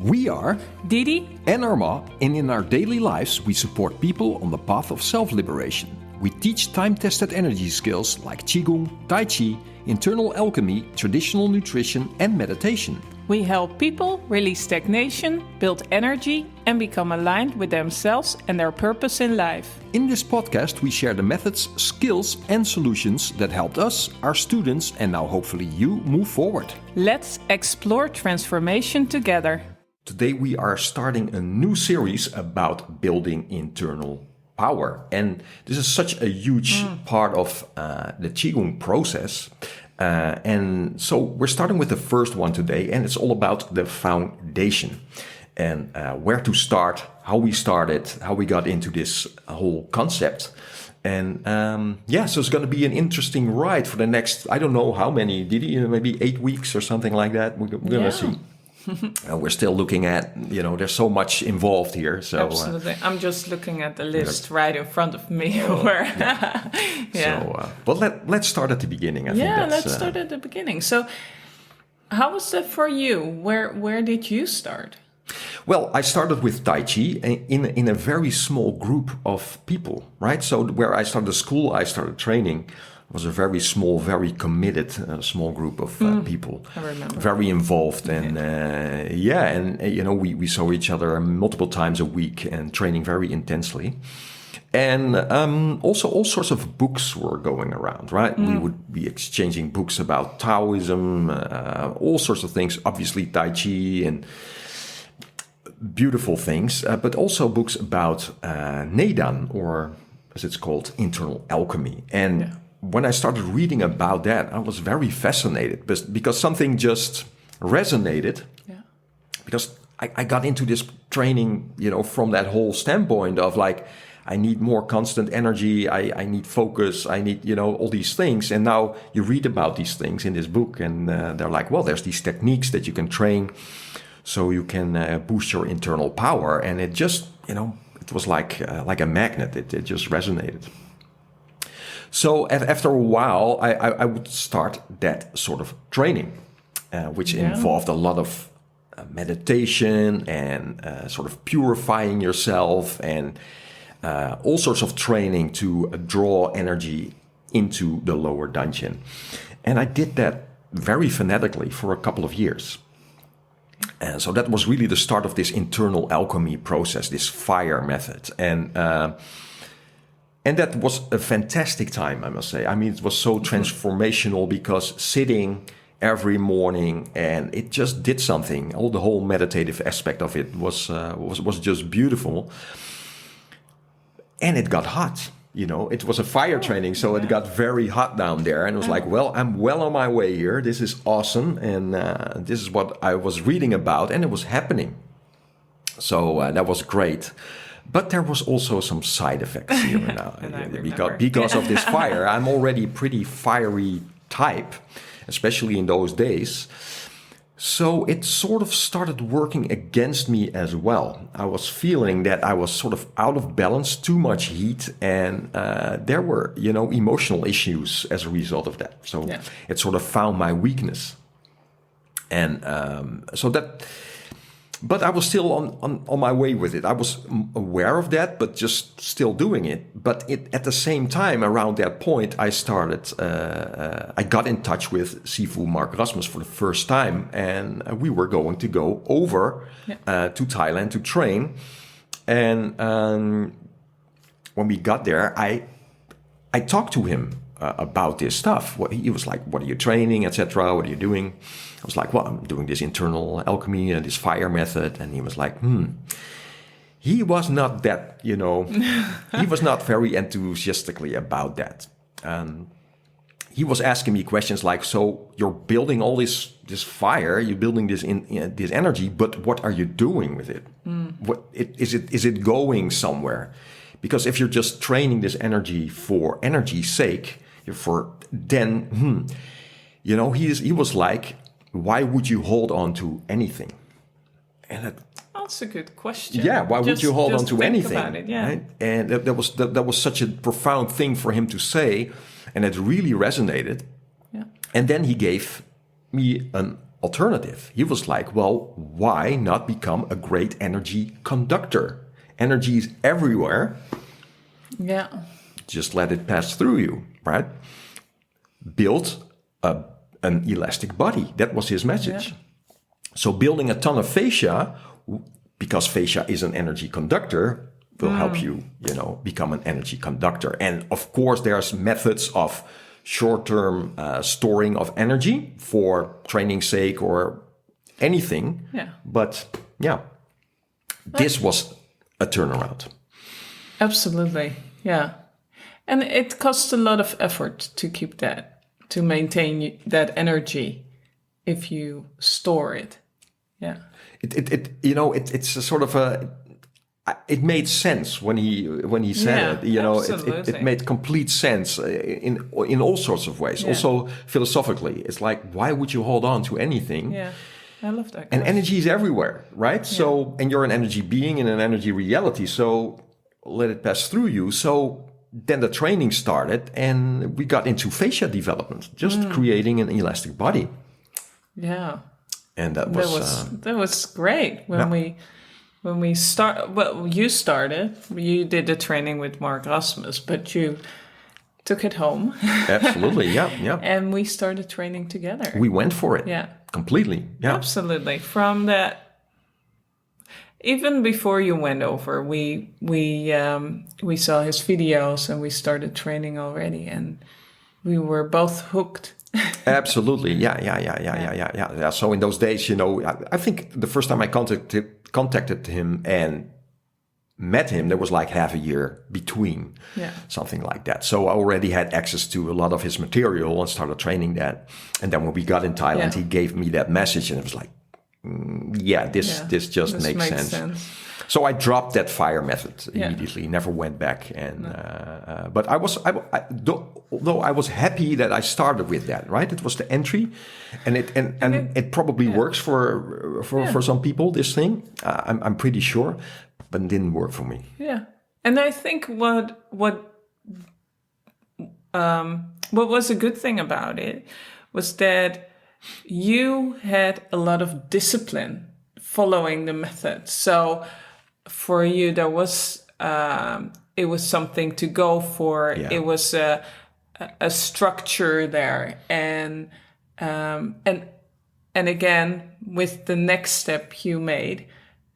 We are Didi and Arma, and in our daily lives we support people on the path of self-liberation. We teach time-tested energy skills like Qigong, Tai Chi, internal alchemy, traditional nutrition and meditation. We help people release stagnation, build energy, and become aligned with themselves and their purpose in life. In this podcast, we share the methods, skills, and solutions that helped us, our students, and now hopefully you move forward. Let's explore transformation together. Today, we are starting a new series about building internal power. And this is such a huge part of the Qigong process. And so we're starting with the first one today, and it's all about the foundation and where to start, how we started, how we got into this whole concept. And so it's going to be an interesting ride for the next, I don't know how many, maybe 8 weeks or something like that. We're going to see. We're still looking at, there's so much involved here. So absolutely. I'm just looking at the list right in front of me. But let's start at the beginning. I think let's start at the beginning. So how was that for you? Where did you start? Well, I started with Tai Chi in a very small group of people, right? So where I started school, I started training. Was a very small, very committed small group of people. I remember. Very involved. And we saw each other multiple times a week and training very intensely. And also all sorts of books were going around, right? We would be exchanging books about Taoism, all sorts of things. Obviously Tai Chi and beautiful things, but also books about Neidan, or as it's called, internal alchemy. And when I started reading about that, I was very fascinated because something just resonated. Yeah. Because I got into this training, from that whole standpoint of like, I need more constant energy, I need focus, I need, all these things. And now you read about these things in this book and they're like, well, there's these techniques that you can train so you can boost your internal power. And it just, it was like a magnet. It just resonated. So after a while, I would start that sort of training, which involved a lot of meditation and sort of purifying yourself and all sorts of training to draw energy into the lower dungeon. And I did that very fanatically for a couple of years. And so that was really the start of this internal alchemy process, this fire method. And that was a fantastic time, I must say. I mean, it was so transformational because sitting every morning and it just did something. The whole meditative aspect of it was just beautiful. And it got hot. It was a fire training, so it got very hot down there. And it was like, well, I'm well on my way here. This is awesome. And this is what I was reading about, and it was happening. So that was great. But there was also some side effects here now. because of this fire. I'm already pretty fiery type, especially in those days. So it sort of started working against me as well. I was feeling that I was sort of out of balance, too much heat, and there were, emotional issues as a result of that. So it sort of found my weakness. And but I was still on my way with it. I was aware of that, but just still doing it. But at the same time, around that point, I started, I got in touch with Sifu Mark Rasmus for the first time. And we were going to go over to Thailand to train. And when we got there, I talked to him about this stuff. He was like, what are you training, etc.? What are you doing? I was like, well, I'm doing this internal alchemy and this fire method. And he was like, He was not that, he was not very enthusiastically about that. He was asking me questions like, so you're building all this fire, you're building this this energy, but what are you doing with it? Is it going somewhere? Because if you're just training this energy for energy's sake, he was like, why would you hold on to anything? And that's a good question. Yeah, why would you hold on to anything? About it, yeah. Right? And that was such a profound thing for him to say, and it really resonated. Yeah. And then he gave me an alternative. He was like, well, why not become a great energy conductor? Energy is everywhere. Yeah. Just let it pass through you, right? Build an elastic body. That was his message. Yeah. So building a ton of fascia, because fascia is an energy conductor, will help you, become an energy conductor. And of course, there's methods of short-term storing of energy for training's sake or anything. Yeah. But yeah, this was a turnaround. Absolutely. Yeah. And it costs a lot of effort to keep that, to maintain that energy if you store it. Yeah. It's a sort of a. It made sense when he said it. It made complete sense in all sorts of ways. Yeah. Also philosophically, it's like, why would you hold on to anything? Yeah, I love that. And energy is everywhere, right? So, and you're an energy being in an energy reality. So let it pass through you. So then the training started, and we got into fascia development, just creating an elastic body. Yeah. And that was great when we start. Well, you started. You did the training with Mark Rasmus, but you took it home. Absolutely, yeah. And we started training together. We went for it. Yeah, completely. Yeah, absolutely. From that, even before you went over, we saw his videos and we started training already, and we were both hooked. Absolutely, yeah. So in those days, I think the first time I contacted him and met him, there was like half a year between, something like that. So I already had access to a lot of his material and started training that. And then when we got in Thailand, he gave me that message, and it was like, this just makes sense. So I dropped that fire method immediately, never went back. And but although I was happy that I started with that, right? It was the entry, and it probably works for some people. This thing, I'm pretty sure, but it didn't work for me. Yeah, and I think what was a good thing about it was that you had a lot of discipline following the method. So for you, there was it was something to go for. Yeah. It was a structure there, and again with the next step you made,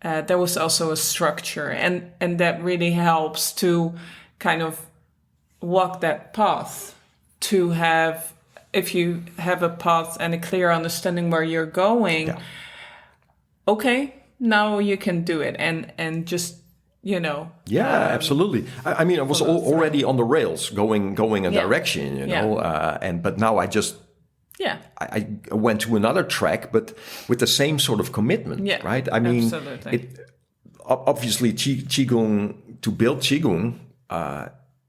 there was also a structure, and that really helps to kind of walk that path. To have, if you have a path and a clear understanding where you're going, okay. Now you can do it and just, absolutely. I mean, I was already on the rails going a direction, but now I just, I went to another track, but with the same sort of commitment, right? I mean, obviously Qigong, to build Qigong,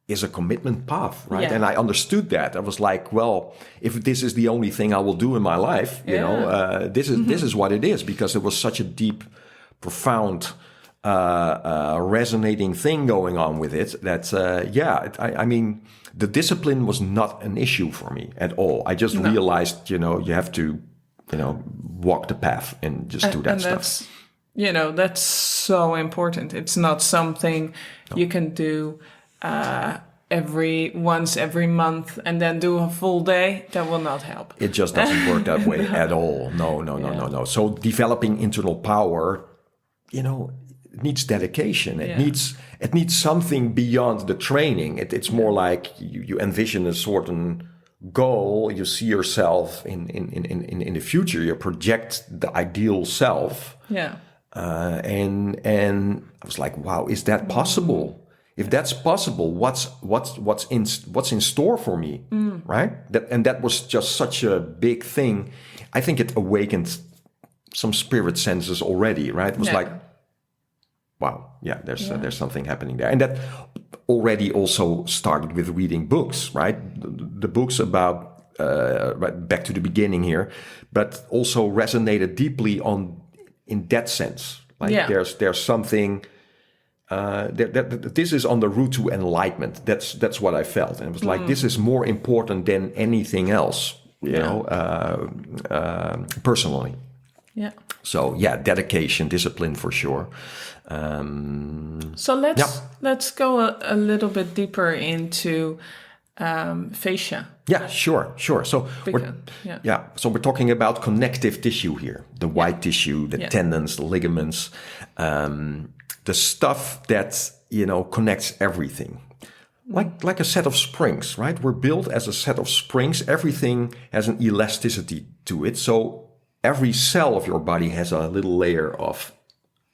is a commitment path, right? And I understood that. I was like, well, if this is the only thing I will do in my life, this is what it is, because it was such a deep, profound, resonating thing going on with it that, I mean, the discipline was not an issue for me at all. I just realized, you have to, walk the path and just do that stuff. That's so important. It's not something you can do every month and then do a full day. That will not help. It just doesn't work that way at all. No. So developing internal power, it needs dedication. It needs something beyond the training. It's more like you envision a certain goal. You see yourself in the future. You project the ideal self. Yeah. And I was like, wow, is that possible? If that's possible, what's in store for me, right? That was just such a big thing. I think it awakened some spirit senses already, right? It was like, wow, there's something happening there, and that already also started with reading books, right? The books about right back to the beginning here, but also resonated deeply in that sense. Like there's something. This is on the route to enlightenment. That's what I felt, and it was like this is more important than anything else. personally. Yeah. So yeah, dedication, discipline for sure. So let's go a little bit deeper into fascia. Yeah, sure. So so we're talking about connective tissue here, the white tissue, the tendons, the ligaments, the stuff that connects everything. Like a set of springs, right? We're built as a set of springs. Everything has an elasticity to it. So every cell of your body has a little layer of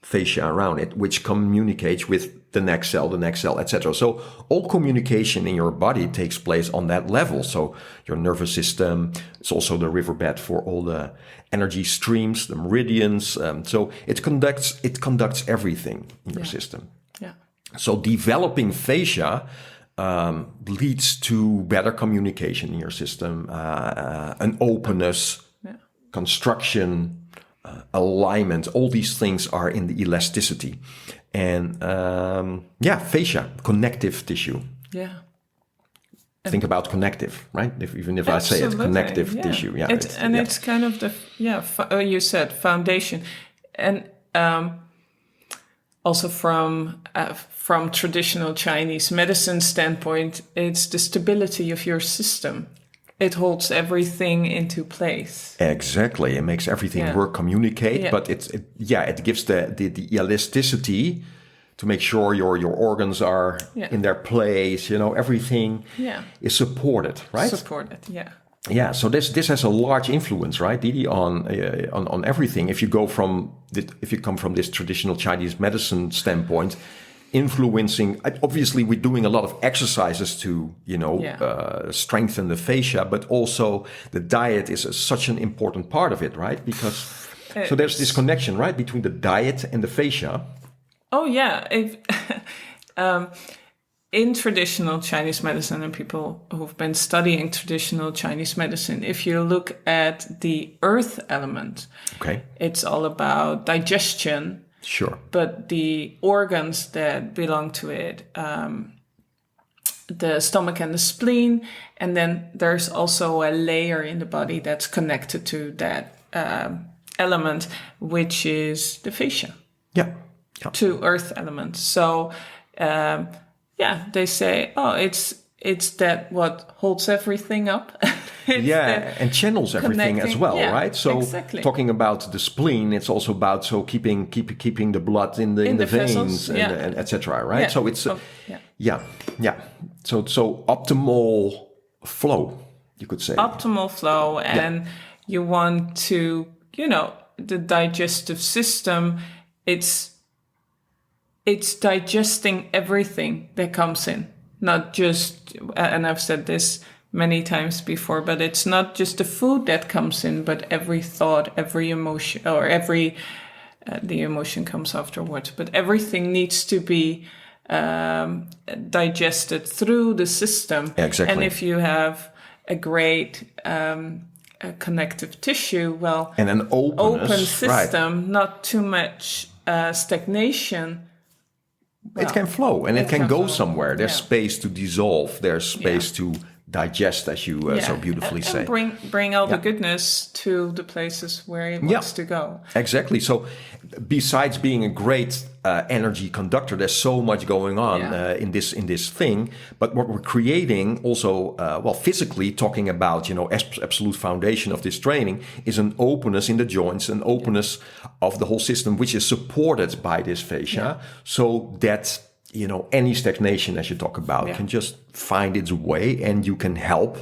fascia around it, which communicates with the next cell, etc. So all communication in your body takes place on that level. So your nervous system, it's also the riverbed for all the energy streams, the meridians. So it conducts everything in your system. Yeah. So developing fascia leads to better communication in your system, an openness, construction, alignment. All these things are in the elasticity. And fascia, connective tissue. Yeah. Think about connective, right? Even if I say it's connective tissue. Yeah. It's kind of you said foundation. And also from traditional Chinese medicine standpoint, it's the stability of your system. It holds everything into place. Exactly. It makes everything work, communicate, but it gives the elasticity to make sure your organs are in their place, everything is supported, right? Supported, yeah. Yeah, so this has a large influence, right, Didi, on everything. If you come from this traditional Chinese medicine standpoint, influencing. Obviously, we're doing a lot of exercises to strengthen the fascia, but also the diet is such an important part of it, right? Because so there's this connection, right, between the diet and the fascia. Oh yeah, in traditional Chinese medicine, and people who've been studying traditional Chinese medicine, if you look at the earth element, it's all about digestion. Sure. But the organs that belong to it, the stomach and the spleen, and then there's also a layer in the body that's connected to that element, which is the fascia. Yeah. To earth element. So, they say, it's that what holds everything up. And channels everything as well, right? So talking about the spleen, it's also about keeping the blood in the veins and etc. Right? Yeah. So it's So optimal flow, you could say. Optimal flow, and you want to, the digestive system. It's digesting everything that comes in, not just, and I've said this many times before, but it's not just the food that comes in, but every thought, every emotion, or the emotion comes afterwards, but everything needs to be digested through the system. Exactly. And if you have a great connective tissue, and an open system, not too much stagnation, it can flow and it can go somewhere. There's space to dissolve. There's space to digest, as you so beautifully say. And bring all the goodness to the places where it wants to go. Exactly. So besides being a great energy conductor, there's so much going on in this thing. But what we're creating also, physically talking about, absolute foundation of this training is an openness in the joints, an openness of the whole system, which is supported by this fascia, so that any stagnation, as you talk about, can just find its way, and you can help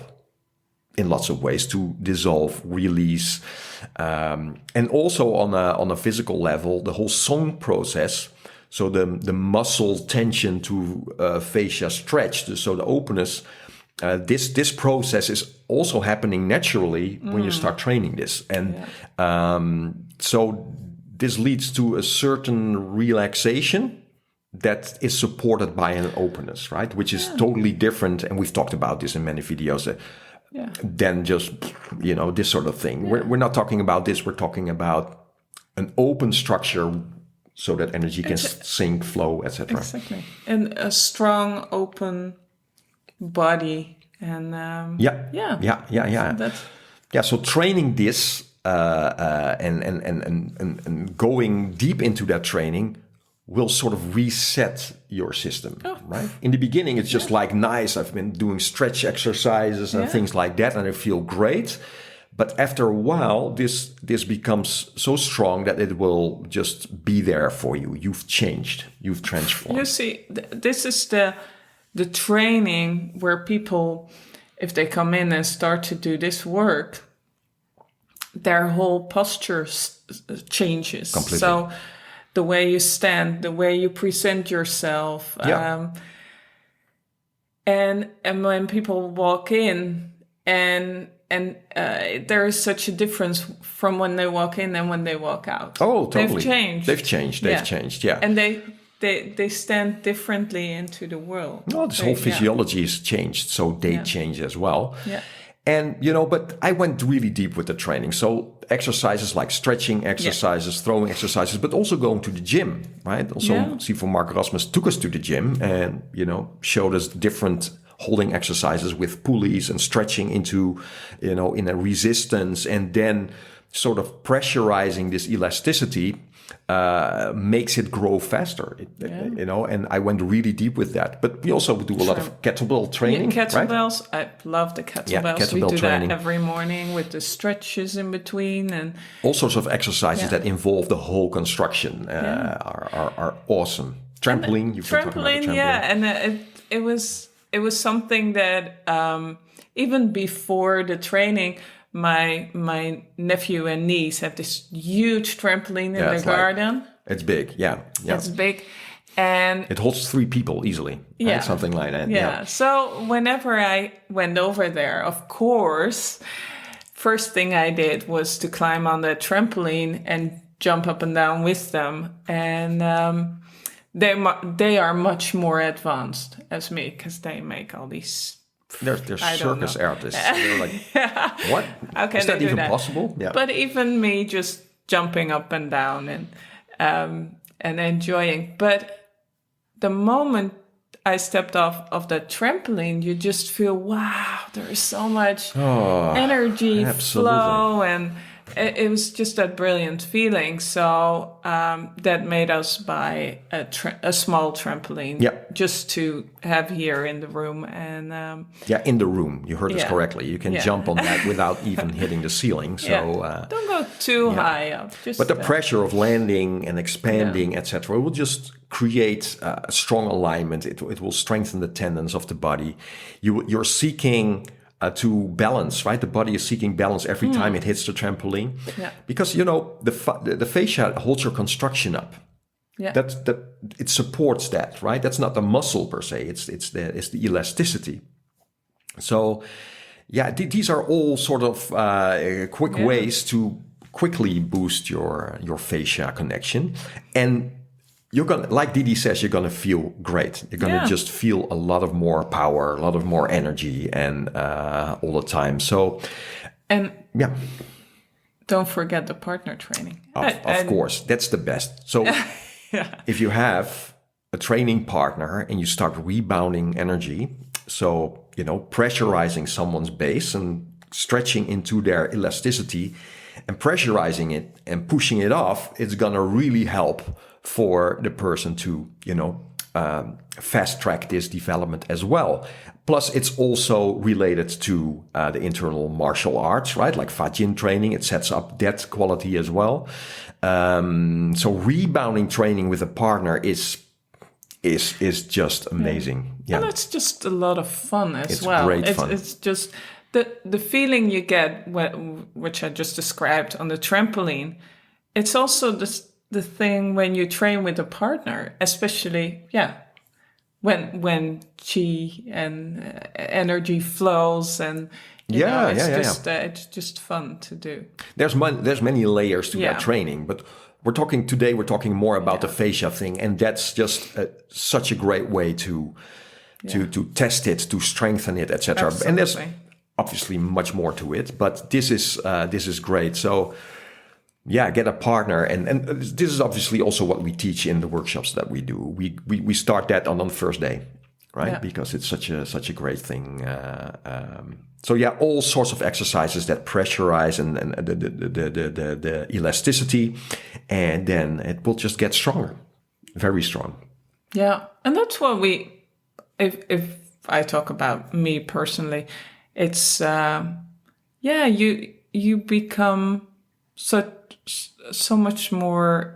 in lots of ways to dissolve, release, and also on a physical level, the whole song process. So the muscle tension to fascia stretch, so the openness. This process is also happening naturally when you start training this, and so this leads to a certain relaxation that is supported by an openness, right? Which is totally different, and we've talked about this in many videos, than just, this sort of thing. Yeah. We're not talking about this, we're talking about an open structure so that energy can sink, flow, etc. Exactly. And a strong, open body. And Yeah, so training this and going deep into that training will sort of reset your system, right? In the beginning, it's just like, nice, I've been doing stretch exercises and things like that, and I feel great. But after a while, this becomes so strong that it will just be there for you. You've changed, you've transformed. You see, this is the training where people, if they come in and start to do this work, their whole posture changes. Completely. So the way you stand, the way you present yourself. And when people walk in and there is such a difference from when they walk in and when they walk out. Oh, totally. They've changed. They've changed, yeah. And they stand differently into the world. No, this whole physiology has changed, so they change as well. Yeah. And, but I went really deep with the training. So exercises like stretching exercises, throwing exercises, but also going to the gym, right? Also, for Mark Rasmus took us to the gym and, showed us different holding exercises with pulleys and stretching into, in a resistance, and then sort of pressurizing this elasticity makes it grow faster, and I went really deep with that. But we also do a lot of kettlebell training. Kettlebells, right? I love the kettlebells. Yeah, kettlebell we do training. That every morning with the stretches in between, and all sorts of exercises that involve the whole construction are awesome. Trampoline, you can talk about the trampoline. And it was something that even before the training, my nephew and niece have this huge trampoline in their garden. It's big, yeah. It's big. And it holds 3 people easily, right? Something like that. Yeah. So whenever I went over there, of course, first thing I did was to climb on the trampoline and jump up and down with them. And they are much more advanced as me because they make all these. They're circus artists. They're like, what? Okay, is that even possible? Yeah. But even me just jumping up and down and enjoying. But the moment I stepped off of the trampoline, you just feel, wow, there is so much energy, flow, and it was just that brilliant feeling. So that made us buy a small trampoline just to have here in the room. And in the room. You heard us correctly. You can jump on that without even hitting the ceiling. So don't go too high up. But the pressure of landing and expanding, etc., will just create a strong alignment. It will strengthen the tendons of the body. You're seeking to balance, right? The body is seeking balance every time it hits the trampoline, because the fascia holds your construction up. Yeah, that it supports that, right? That's not the muscle per se. It's the elasticity. So, these are all sort of quick ways to quickly boost your fascia connection. And you're gonna, like Didi says, you're gonna feel great. You're gonna just feel a lot of more power, a lot of more energy, and all the time. So, don't forget the partner training. Of course, that's the best. So, if you have a training partner and you start rebounding energy, so pressurizing someone's base and stretching into their elasticity, and pressurizing it and pushing it off, it's gonna really help for the person to, fast track this development as well. Plus, it's also related to the internal martial arts, right? Like Fascia training, it sets up that quality as well. So rebounding training with a partner is just amazing. Yeah, and it's just a lot of fun as well. Great fun. It's just the feeling you get, which I just described on the trampoline. It's also the thing when you train with a partner, especially, when chi and energy flows, and it's just fun to do. There's many layers to that training, but we're talking more about the fascia thing, and that's just such a great way to test it, to strengthen it, etc. And there's obviously much more to it, but this is great. So. Get a partner, and this is obviously also what we teach in the workshops that we do. We start that on the first day. right? Yeah. Because it's such a great thing. So yeah, all sorts of exercises that pressurize and the elasticity, and then it will just get stronger, very strong. Yeah, and that's what if I talk about me personally, it's you become so much more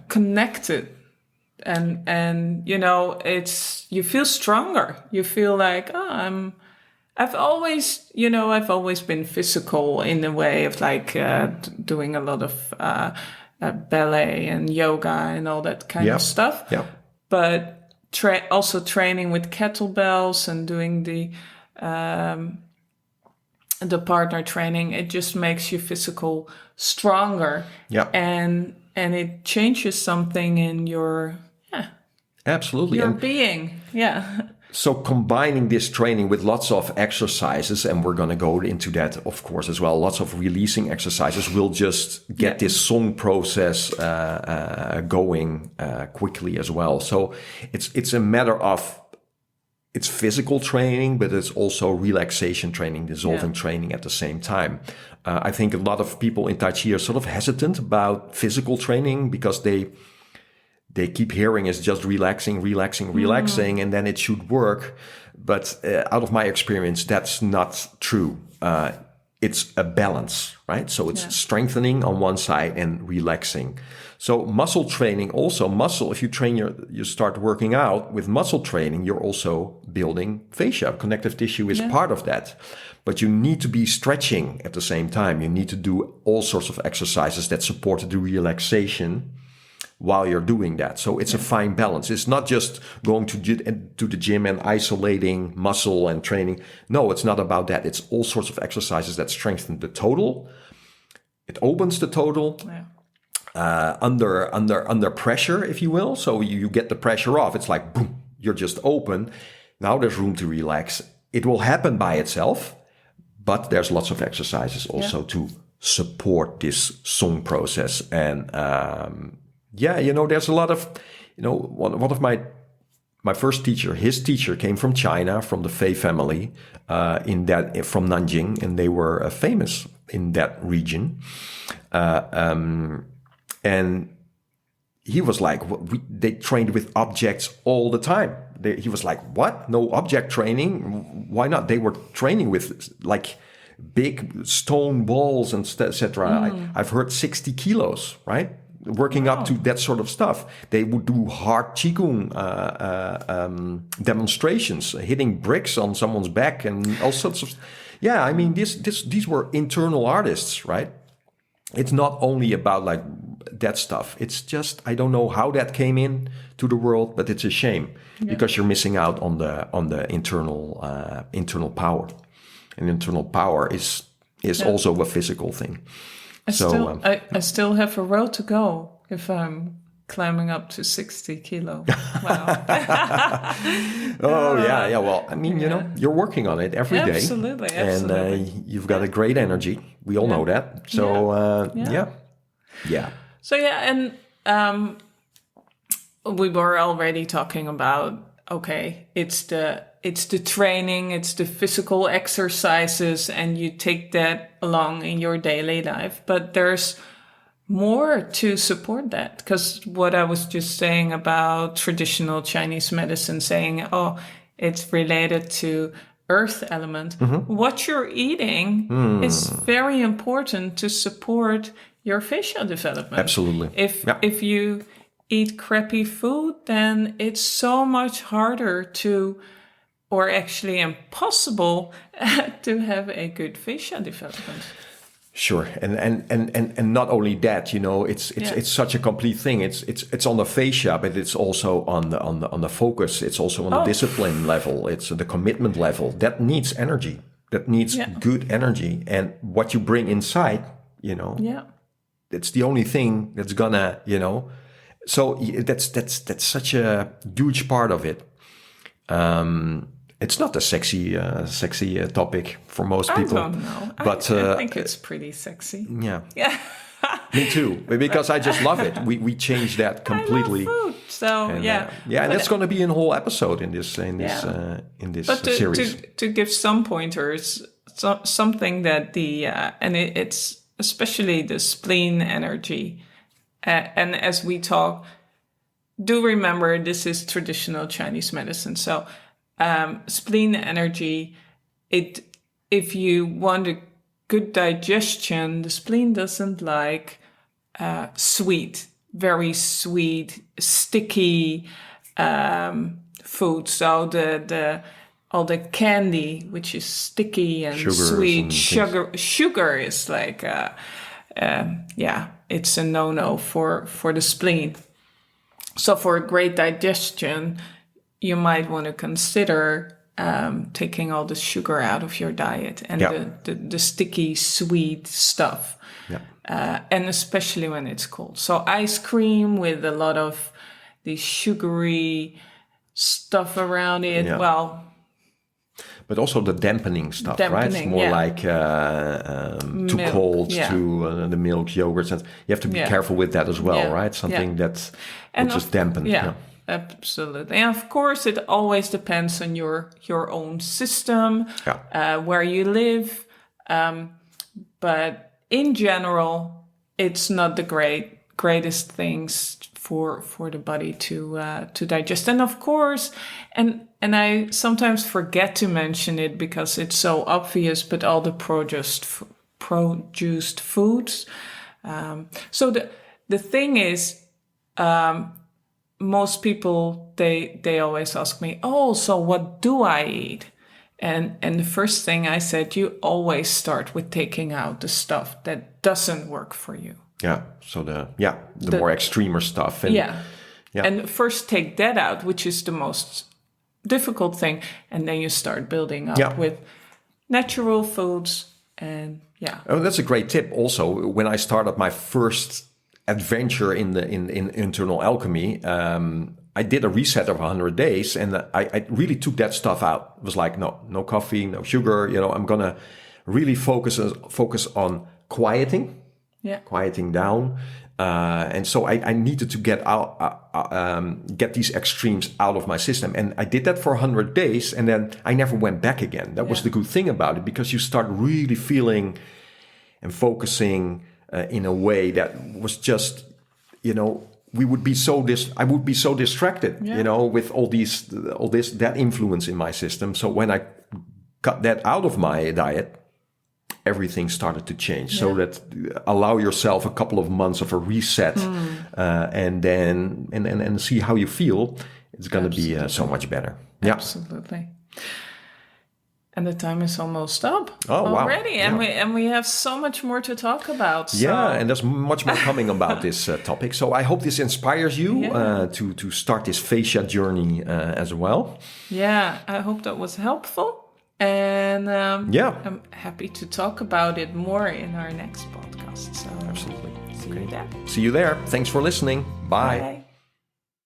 connected, and it's, you feel stronger. You feel like, I've always been physical in a way of like doing a lot of ballet and yoga and all that kind of stuff. Yeah. But also training with kettlebells and doing the partner training, it just makes you physical stronger. Yeah. And it changes something in your Absolutely. your And being. Yeah. so combining this training with lots of exercises, and we're going to go into that, of course, as well. Lots of releasing exercises will just get this song process going quickly as well. So it's a matter of, it's physical training, but it's also relaxation training, dissolving training at the same time. I think a lot of people in Tai Chi are sort of hesitant about physical training because they keep hearing it's just relaxing, and then it should work. But out of my experience, that's not true. It's a balance, right? So it's strengthening on one side and relaxing. So muscle training also, if you train you start working out with muscle training, you're also building fascia. Connective tissue is part of that. But you need to be stretching at the same time. You need to do all sorts of exercises that support the relaxation while you're doing that. So it's a fine balance. It's not just going to the gym and isolating muscle and training. No, it's not about that. It's all sorts of exercises that strengthen the total. It opens the total under pressure, if you will. So you get the pressure off. It's like, boom, you're just open. Now there's room to relax. It will happen by itself, but there's lots of exercises also to support this song process. And there's a lot of, one of my first teacher, his teacher came from China, from the Fei family, from Nanjing, and they were famous in that region. And he was like, they trained with objects all the time. He was like, what? No object training? Why not? They were training with like big stone balls and etc. I've heard 60 kilos, right? Working up to that sort of stuff. They would do hard qigong demonstrations, hitting bricks on someone's back and all sorts of. Yeah, I mean, these were internal artists, right? It's not only about like that stuff. It's just, I don't know how that came in to the world, but it's a shame because you're missing out on the internal power, and internal power is also a physical thing. I still have a road to go if I'm climbing up to 60 kilo. Wow. Yeah. Well, I mean, you're working on it every day. Absolutely. And you've got a great energy. We all know that. So, yeah. So, and we were already talking about, okay, it's the training, it's the physical exercises, and you take that along in your daily life. But there's more to support that, because what I was just saying about traditional Chinese medicine, saying, it's related to earth element. What you're eating is very important to support your facial development. Absolutely. If you eat crappy food, then it's so much harder to, or actually impossible, to have a good facial development. Sure, and not only that, it's such a complete thing. It's on the fascia, but it's also on the focus. It's also on the discipline level. It's the commitment level that needs energy. That needs good energy, and what you bring inside, it's the only thing that's gonna, So that's such a huge part of it. It's not a sexy topic for most people. I don't know. But I think it's pretty sexy. Yeah. Me too, because I just love it. We changed that completely. I love food, so And, yeah. and that's going to be a whole episode in this But series. to give some pointers, something that it's especially the spleen energy, and as we talk, do remember this is traditional Chinese medicine. So spleen energy, if you want a good digestion, the spleen doesn't like sweet, very sweet, sticky food. So all the candy, which is sticky and Sugars sweet, and sugar is like it's a no-no for the spleen. So for a great digestion, you might want to consider taking all the sugar out of your diet and the sticky, sweet stuff. Yeah. And especially when it's cold. So ice cream with a lot of the sugary stuff around it. Yeah. Well, but also the dampening stuff, right? It's more like too milk, cold to the milk, yogurts. And you have to be careful with that as well, right? Something that will just dampen. Yeah, absolutely. And of course, it always depends on your own system, where you live. But in general, it's not the greatest things for the body to digest. And of course, and I sometimes forget to mention it because it's so obvious, but all the produced foods. So the thing is, most people they always ask me, oh, so what do I eat? And the first thing I said, you always start with taking out the stuff that doesn't work for you. Yeah. So the more extremer stuff. And, And first take that out, which is the most difficult thing, and then you start building up with natural foods. And oh, that's a great tip. Also, when I started my first adventure in internal alchemy, I did a reset of 100 days, and I really took that stuff out. It was like no coffee, no sugar. I'm gonna really focus on quieting down. And so I needed to get these extremes out of my system. And I did that for 100 days, and then I never went back again. That was the good thing about it, because you start really feeling and focusing in a way that was just, I would be so distracted, with all that influence in my system. So when I cut that out of my diet, everything started to change. So that allow yourself a couple of months of a reset, and then and see how you feel. It's going to be so much better. Yeah, absolutely. And the time is almost up Wow. already, Yeah. and we have so much more to talk about. So. Yeah, and there's much more coming about this topic. So I hope this inspires you to start this fascia journey as well. Yeah, I hope that was helpful. And I'm happy to talk about it more in our next podcast. So absolutely. See you there. See you there. Thanks for listening. Bye. Bye.